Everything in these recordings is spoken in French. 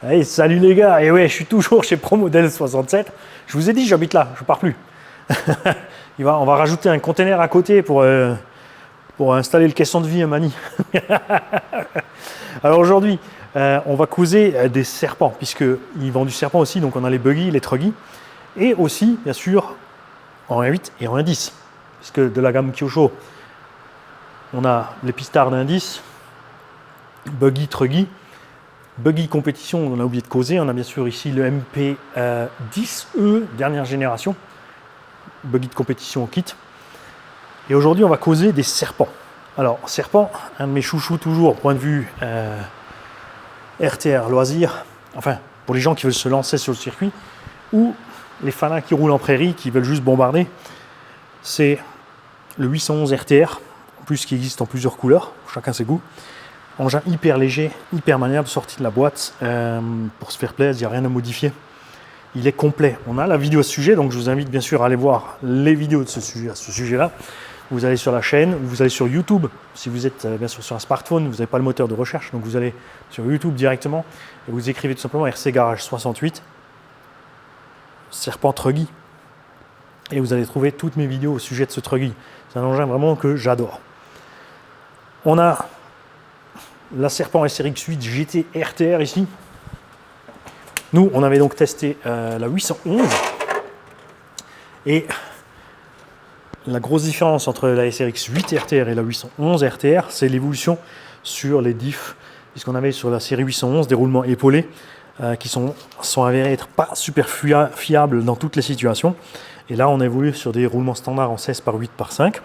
Hey, salut les gars, et ouais, je suis toujours chez ProModel 67. Je vous ai dit, j'habite là, je pars plus. On va rajouter un container à côté pour installer le caisson de vie à Mani. Alors aujourd'hui, on va causer des serpents, puisqu'ils vendent du serpent aussi, donc on a les buggy, les truggy, et aussi, bien sûr, en 1.8 et en 1.10. Puisque de la gamme Kyosho, on a les pistards d'1.10, buggy, truggy. Buggy compétition, on a oublié de causer. On a bien sûr ici le MP10E, dernière génération. Buggy de compétition au kit. Et aujourd'hui, on va causer des serpents. Alors, serpent, un de mes chouchous toujours, point de vue RTR loisir. Enfin, pour les gens qui veulent se lancer sur le circuit, ou les fanats qui roulent en prairie, qui veulent juste bombarder. C'est le 811 RTR, en plus qui existe en plusieurs couleurs, chacun ses goûts. Engin hyper léger, hyper maniable, sorti de la boîte, pour se faire plaisir, il n'y a rien à modifier. Il est complet. On a la vidéo à ce sujet, donc je vous invite bien sûr à aller voir les vidéos de ce sujet-là. Vous allez sur la chaîne, vous allez sur YouTube. Si vous êtes bien sûr sur un smartphone, vous n'avez pas le moteur de recherche, donc vous allez sur YouTube directement et vous écrivez tout simplement RC Garage 68, Serpent Truggy, et vous allez trouver toutes mes vidéos au sujet de ce Truggy. C'est un engin vraiment que j'adore. On a la Serpent SRX8 GT RTR ici. Nous, on avait donc testé la 811. Et la grosse différence entre la SRX8 RTR et la 811 RTR, c'est l'évolution sur les diffs. Puisqu'on avait sur la série 811 des roulements épaulés qui sont avérés être pas super fiables dans toutes les situations. Et là, on a évolué sur des roulements standards en 16 par 8 par 5.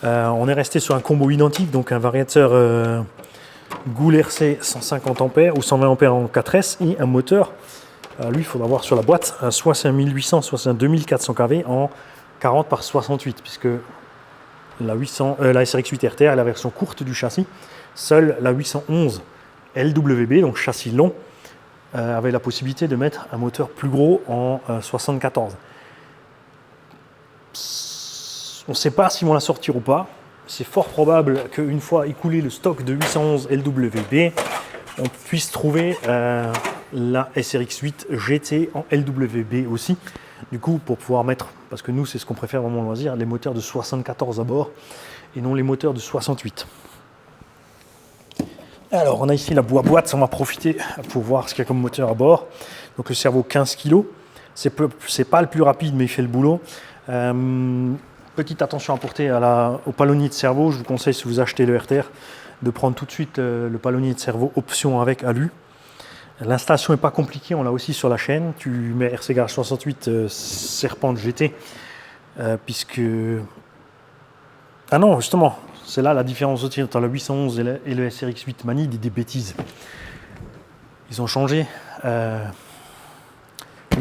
On est resté sur un combo identique, donc un variateur Goul RC 150 A ou 120 A en 4S et un moteur, lui il faudra voir sur la boîte, soit 5800 soit 2400 kV en 40 par 68, puisque la SRX8 RTR est la version courte du châssis. Seule la 811 LWB, donc châssis long, avait la possibilité de mettre un moteur plus gros en 74. On ne sait pas s'ils vont la sortir ou pas. C'est fort probable qu'une fois écoulé le stock de 811 LWB, on puisse trouver la SRX8 GT en LWB aussi. Du coup, pour pouvoir mettre, parce que nous, c'est ce qu'on préfère vraiment au loisir, les moteurs de 74 à bord et non les moteurs de 68. Alors, on a ici la boîte, on va profiter pour voir ce qu'il y a comme moteur à bord. Donc, le cerveau 15 kg. C'est pas le plus rapide, mais il fait le boulot. Petite attention à porter au palonnier de cerveau. Je vous conseille, si vous achetez le RTR, de prendre tout de suite le palonnier de cerveau option avec alu. L'installation n'est pas compliquée, on l'a aussi sur la chaîne. Tu mets RC Garage 68 Serpent GT, puisque... Ah non, justement, c'est là la différence aussi entre la 811 et le SRX8 Mani, des bêtises. Ils ont changé le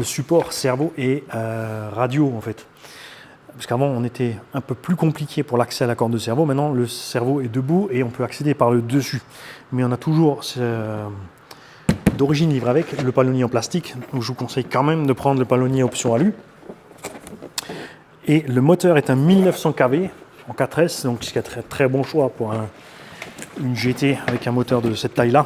support cerveau et radio en fait. Parce qu'avant, on était un peu plus compliqué pour l'accès à la corde de cerveau. Maintenant, le cerveau est debout et on peut accéder par le dessus. Mais on a toujours d'origine livré avec le palonnier en plastique. Donc, je vous conseille quand même de prendre le palonnier option alu. Et le moteur est un 1900 kV en 4S. Donc, c'est un très, très bon choix pour une GT avec un moteur de cette taille-là.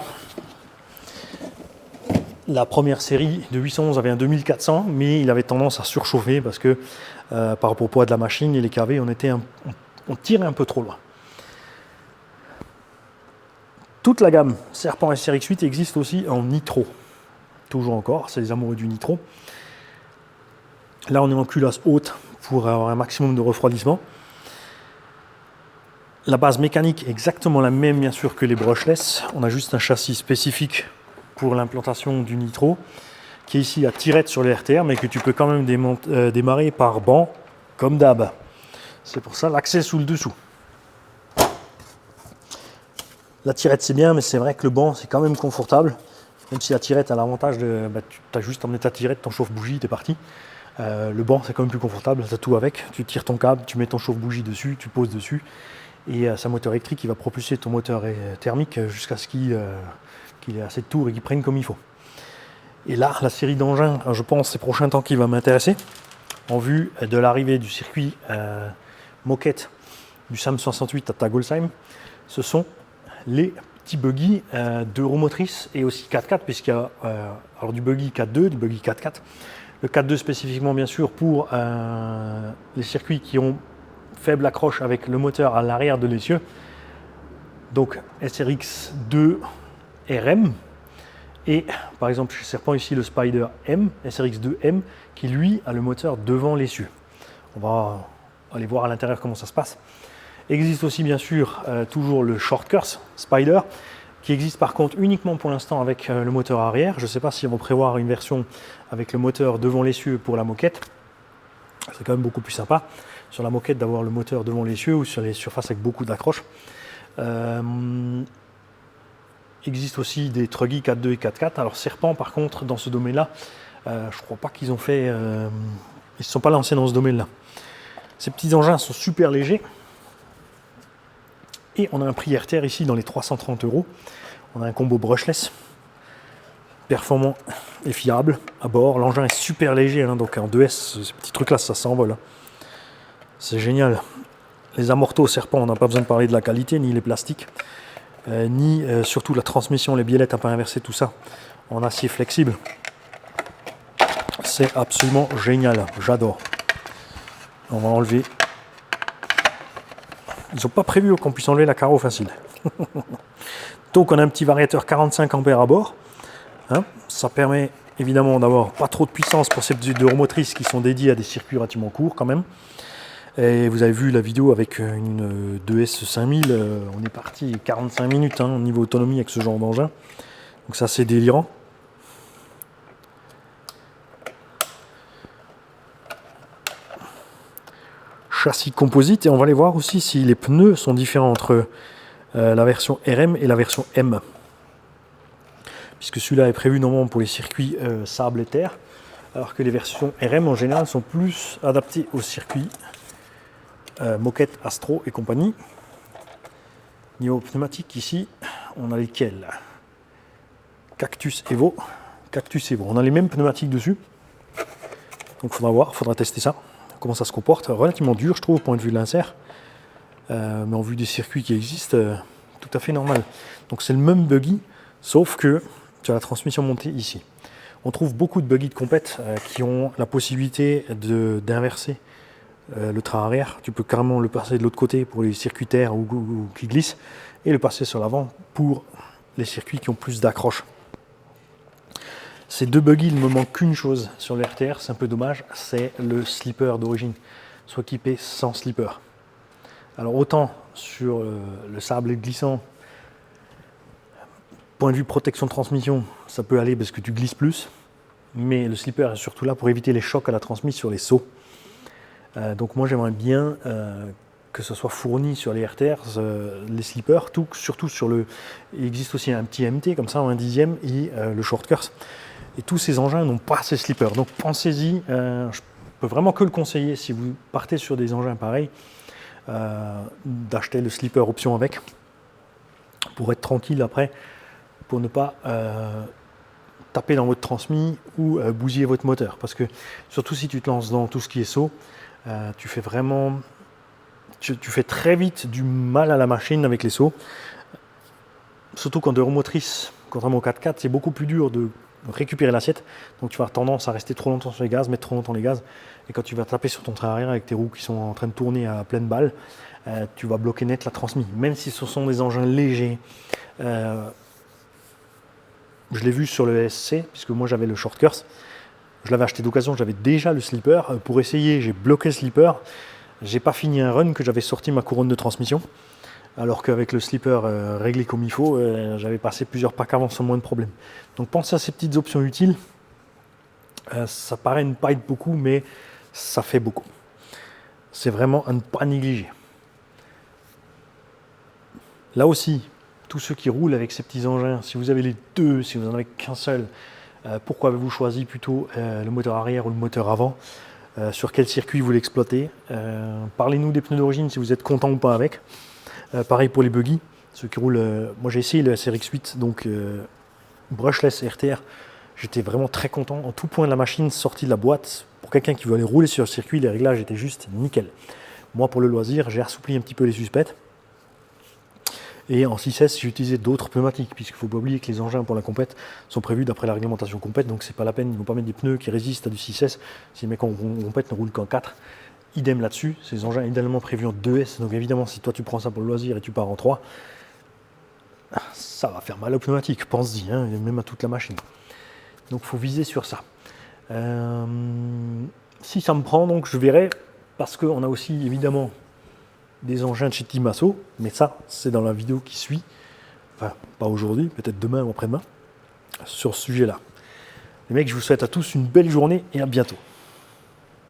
La première série de 811 avait un 2400, mais il avait tendance à surchauffer parce que par rapport au poids de la machine et les KV, on tirait un peu trop loin. Toute la gamme Serpent SRX8 existe aussi en nitro. Toujours encore, c'est les amoureux du nitro. Là, on est en culasse haute pour avoir un maximum de refroidissement. La base mécanique est exactement la même, bien sûr, que les brushless. On a juste un châssis spécifique pour l'implantation du nitro, qui est ici à tirette sur les RTR, mais que tu peux quand même démarrer par banc, comme d'hab. C'est pour ça l'accès sous le dessous. La tirette c'est bien, mais c'est vrai que le banc c'est quand même confortable, même si la tirette a l'avantage de... tu as juste emmené ta tirette, ton chauffe-bougie, t'es parti. Le banc c'est quand même plus confortable, tu as tout avec, tu tires ton câble, tu mets ton chauffe-bougie dessus, tu poses dessus, et c'est un moteur électrique qui va propulser ton moteur thermique jusqu'à ce qu'il ait assez de tours et qu'il prenne comme il faut. Et là, la série d'engins, je pense, ces prochains temps qui va m'intéresser, en vue de l'arrivée du circuit moquette du SAM 68 à Tagolsheim, ce sont les petits buggy d'euromotrice et aussi 4x4, puisqu'il y a alors du buggy 4.2, du buggy 4x4. Le 4.2 spécifiquement, bien sûr, pour les circuits qui ont faible accroche avec le moteur à l'arrière de l'essieu. Donc SRX 2 RM. Et par exemple, chez Serpent, ici le Spider M, SRX 2 M, qui lui a le moteur devant l'essieu. On va aller voir à l'intérieur comment ça se passe. Existe aussi bien sûr toujours le Short Course Spider, qui existe par contre uniquement pour l'instant avec le moteur arrière. Je ne sais pas si on va prévoir une version avec le moteur devant l'essieu pour la moquette. C'est quand même beaucoup plus sympa sur la moquette d'avoir le moteur devant l'essieu ou sur les surfaces avec beaucoup d'accroche. Existe aussi des Truggy 4.2 et 4.4. Alors Serpent par contre dans ce domaine-là, je crois pas qu'ils ont fait... ils ne sont pas lancés dans ce domaine-là. Ces petits engins sont super légers. Et on a un prix RTR ici dans les 330 €. On a un combo brushless, performant et fiable à bord. L'engin est super léger, hein, donc en 2S, ces petits trucs là, ça s'envole. Hein. C'est génial. Les amortos Serpent, on n'a pas besoin de parler de la qualité, ni les plastiques, ni surtout la transmission, les biellettes à pas inversé, tout ça en acier flexible. C'est absolument génial, j'adore. On va enlever. Ils n'ont pas prévu qu'on puisse enlever la carreau facile. Donc on a un petit variateur 45 ampères à bord. Hein, ça permet évidemment d'avoir pas trop de puissance pour ces petites euromotrices qui sont dédiées à des circuits relativement courts quand même. Et vous avez vu la vidéo avec une 2S 5000, on est parti 45 minutes au niveau autonomie avec ce genre d'engin. Donc ça c'est délirant. Châssis composite, et on va aller voir aussi si les pneus sont différents entre la version RM et la version M. Puisque celui-là est prévu normalement pour les circuits sable et terre, alors que les versions RM en général sont plus adaptées aux circuits moquette, Astro et compagnie. Niveau pneumatique, ici, on a lesquels? Cactus Evo. Cactus Evo. On a les mêmes pneumatiques dessus. Donc il faudra voir, il faudra tester ça. Comment ça se comporte. Relativement dur, je trouve, au point de vue de l'insert. Mais en vue des circuits qui existent, tout à fait normal. Donc c'est le même buggy, sauf que tu as la transmission montée ici. On trouve beaucoup de buggy de compète qui ont la possibilité d'inverser le train arrière. Tu peux carrément le passer de l'autre côté pour les circuits terre ou qui glissent, et le passer sur l'avant pour les circuits qui ont plus d'accroche. Ces deux buggy, il ne me manque qu'une chose sur le RTR, c'est un peu dommage, c'est le slipper d'origine, soit équipé sans slipper. Alors autant sur le sable glissant, point de vue protection de transmission, ça peut aller parce que tu glisses plus, mais le slipper est surtout là pour éviter les chocs à la transmission sur les sauts. Donc moi j'aimerais bien que ce soit fourni sur les RTR, les slippers, surtout sur le... Il existe aussi un petit MT comme ça en 1/10 et le short course. Et tous ces engins n'ont pas ces slippers. Donc pensez-y, je peux vraiment que le conseiller si vous partez sur des engins pareils, d'acheter le slipper option avec, pour être tranquille après, pour ne pas taper dans votre transmis ou bousiller votre moteur. Parce que surtout si tu te lances dans tout ce qui est saut, tu fais vraiment... Tu fais très vite du mal à la machine avec les sauts. Surtout quand de remotrice, contrairement au 4x4, c'est beaucoup plus dur de récupérer l'assiette. Donc tu vas avoir tendance à rester trop longtemps sur les gaz, mettre trop longtemps les gaz. Et quand tu vas taper sur ton train arrière avec tes roues qui sont en train de tourner à pleine balle, tu vas bloquer net la transmise. Même si ce sont des engins légers. Je l'ai vu sur le SC, puisque moi j'avais le short course. Je l'avais acheté d'occasion, j'avais déjà le slipper. Pour essayer, j'ai bloqué le slipper. J'ai pas fini un run que j'avais sorti ma couronne de transmission. Alors qu'avec le slipper réglé comme il faut, j'avais passé plusieurs packs avant sans moins de problème. Donc pensez à ces petites options utiles. Ça paraît ne pas être beaucoup, mais ça fait beaucoup. C'est vraiment à ne pas négliger. Là aussi, tous ceux qui roulent avec ces petits engins, si vous avez les deux, si vous n'en avez qu'un seul, pourquoi avez-vous choisi plutôt le moteur arrière ou le moteur avant? Sur quel circuit vous l'exploitez? Parlez-nous des pneus d'origine si vous êtes content ou pas avec. Pareil pour les buggy, ceux qui roulent. Moi j'ai essayé le SRX8, donc brushless RTR. J'étais vraiment très content. En tout point de la machine, sortie de la boîte, pour quelqu'un qui veut aller rouler sur le circuit, les réglages étaient juste nickel. Moi pour le loisir, j'ai assoupli un petit peu les suspects. Et en 6S, j'ai utilisé d'autres pneumatiques, puisqu'il ne faut pas oublier que les engins pour la compète sont prévus d'après la réglementation compète, donc c'est pas la peine, ils ne vont pas mettre des pneus qui résistent à du 6S si les mecs en compète ne roulent qu'en 4. Idem là-dessus, ces engins idéalement prévus en 2S, donc évidemment si toi tu prends ça pour le loisir et tu pars en 3, ça va faire mal aux pneumatiques, pense-y, hein, et même à toute la machine. Donc il faut viser sur ça. Si ça me prend, donc je verrai, parce qu'on a aussi évidemment des engins de chez Timasso, mais ça c'est dans la vidéo qui suit, enfin pas aujourd'hui, peut-être demain ou après-demain, sur ce sujet-là. Les mecs, je vous souhaite à tous une belle journée et à bientôt.